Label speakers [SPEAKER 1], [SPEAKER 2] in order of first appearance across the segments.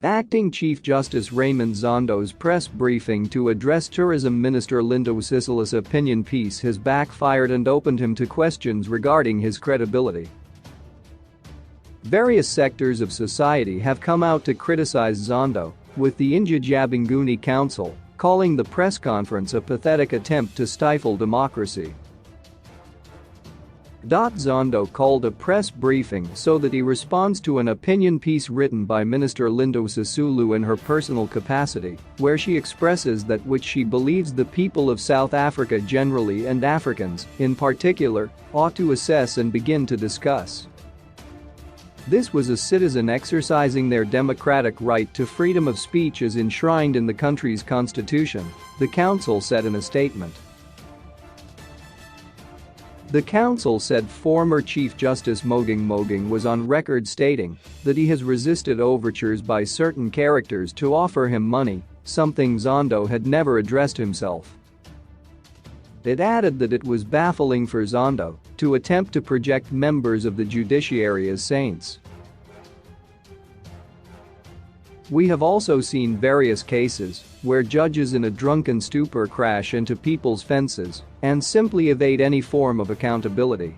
[SPEAKER 1] Acting Chief Justice Raymond Zondo's press briefing to address Tourism Minister Linda Sisulu's opinion piece has backfired and opened him to questions regarding his credibility. Various sectors of society have come out to criticize Zondo, with the Njabanguni Council calling the press conference a pathetic attempt to stifle democracy. Zondo called a press briefing so that he responds to an opinion piece written by Minister Linda Sisulu in her personal capacity, where she expresses that which she believes the people of South Africa generally and Africans, in particular, ought to assess and begin to discuss. This was a citizen exercising their democratic right to freedom of speech as enshrined in the country's constitution, the council said in a statement. The council said former Chief Justice Mogeng was on record stating that he has resisted overtures by certain characters to offer him money, something Zondo had never addressed himself. It added that it was baffling for Zondo to attempt to project members of the judiciary as saints. We have also seen various cases where judges in a drunken stupor crash into people's fences and simply evade any form of accountability.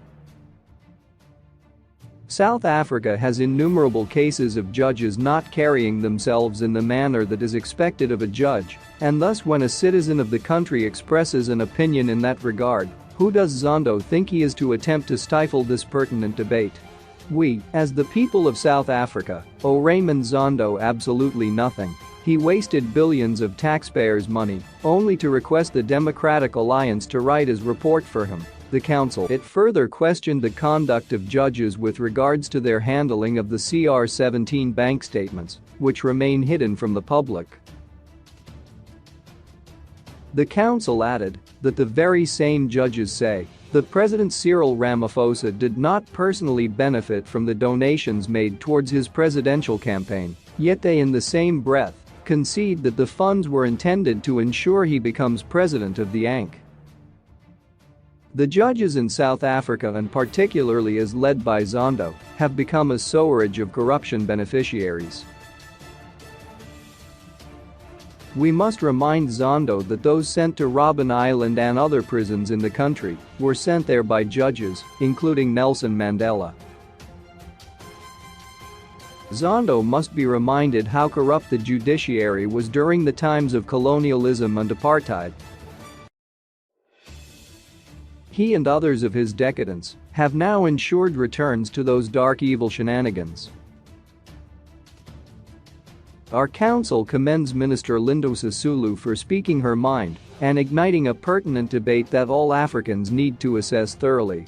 [SPEAKER 1] South Africa has innumerable cases of judges not carrying themselves in the manner that is expected of a judge, and thus when a citizen of the country expresses an opinion in that regard, who does Zondo think he is to attempt to stifle this pertinent debate? We, as the people of South Africa, owe Raymond Zondo absolutely nothing. He wasted billions of taxpayers' money only to request the Democratic Alliance to write his report for him. The council. It further questioned the conduct of judges with regards to their handling of the CR17 bank statements, which remain hidden from the public. The council added that the very same judges say that President Cyril Ramaphosa did not personally benefit from the donations made towards his presidential campaign, yet they in the same breath concede that the funds were intended to ensure he becomes president of the ANC. The judges in South Africa, and particularly as led by Zondo, have become a sewerage of corruption beneficiaries. We must remind Zondo that those sent to Robben Island and other prisons in the country were sent there by judges, including Nelson Mandela. Zondo must be reminded how corrupt the judiciary was during the times of colonialism and apartheid. He and others of his decadence have now ensured returns to those dark evil shenanigans. Our council commends Minister Linda Sisulu for speaking her mind and igniting a pertinent debate that all Africans need to assess thoroughly.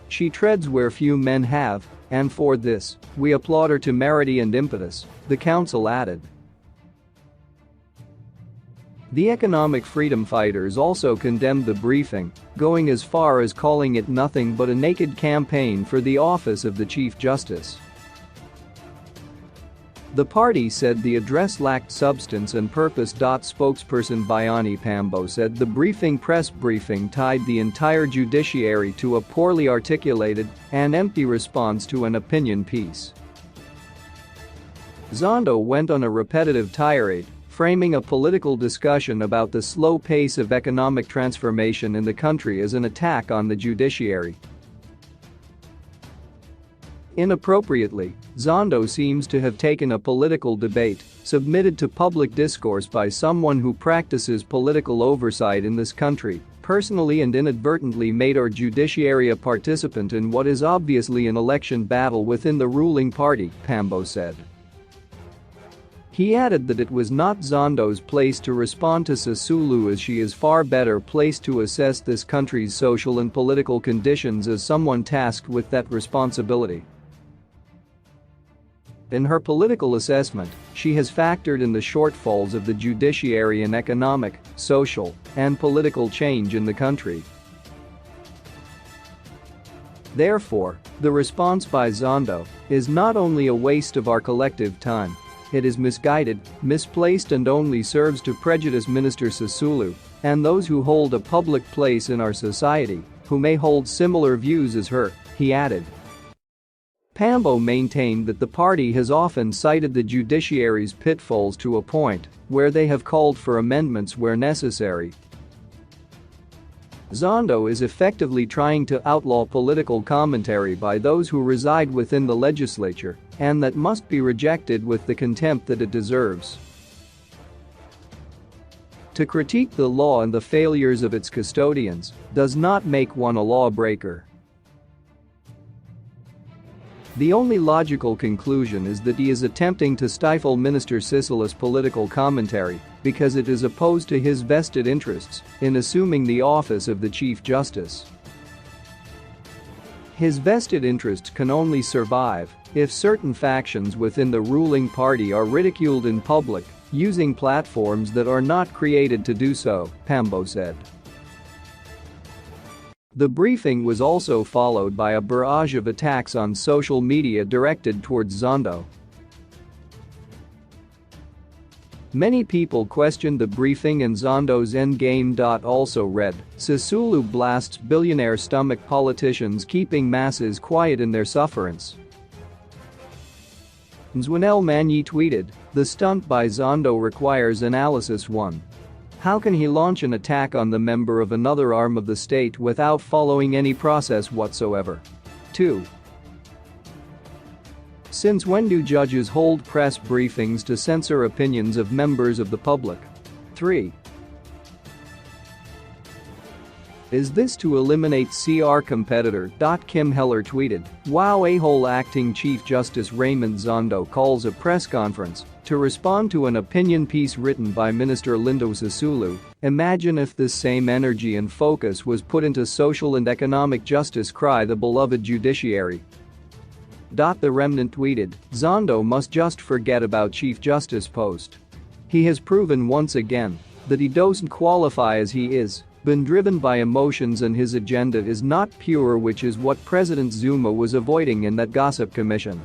[SPEAKER 1] She treads where few men have, and for this, we applaud her temerity and impetus, the council added. The economic freedom fighters also condemned the briefing, going as far as calling it nothing but a naked campaign for the office of the Chief Justice. The party said the address lacked substance and purpose. Spokesperson Bayani Pambo said the press briefing tied the entire judiciary to a poorly articulated and empty response to an opinion piece. Zondo went on a repetitive tirade, framing a political discussion about the slow pace of economic transformation in the country as an attack on the judiciary. Inappropriately, Zondo seems to have taken a political debate submitted to public discourse by someone who practices political oversight in this country, personally and inadvertently made our judiciary a participant in what is obviously an election battle within the ruling party, Pambo said. He added that it was not Zondo's place to respond to Sisulu, as she is far better placed to assess this country's social and political conditions as someone tasked with that responsibility. In her political assessment, she has factored in the shortfalls of the judiciary in economic, social, and political change in the country. Therefore, the response by Zondo is not only a waste of our collective time, it is misguided, misplaced, and only serves to prejudice Minister Sisulu and those who hold a public place in our society who may hold similar views as her, he added. Pambo maintained that the party has often cited the judiciary's pitfalls to a point where they have called for amendments where necessary. Zondo is effectively trying to outlaw political commentary by those who reside within the legislature, and that must be rejected with the contempt that it deserves. To critique the law and the failures of its custodians does not make one a lawbreaker. The only logical conclusion is that he is attempting to stifle Minister Sisulu's political commentary because it is opposed to his vested interests in assuming the office of the Chief Justice. His vested interest can only survive if certain factions within the ruling party are ridiculed in public using platforms that are not created to do so, Pambo said. The briefing was also followed by a barrage of attacks on social media directed towards Zondo. Many people questioned the briefing and Zondo's endgame. Also read, Sisulu blasts billionaire stomach politicians keeping masses quiet in their sufferance. Nzwanel Manyi tweeted, the stunt by Zondo requires analysis. 1. How can he launch an attack on the member of another arm of the state without following any process whatsoever? 2. Since when do judges hold press briefings to censor opinions of members of the public? 3. Is this to eliminate CR competitor? Kim Heller tweeted, wow, a-hole acting Chief Justice Raymond Zondo calls a press conference to respond to an opinion piece written by Minister Lindo Sisulu. Imagine if this same energy and focus was put into social and economic justice, cry the beloved judiciary. The remnant tweeted, Zondo must just forget about Chief Justice post. He has proven once again that he doesn't qualify as he is, been driven by emotions, and his agenda is not pure, which is what President Zuma was avoiding in that gossip commission.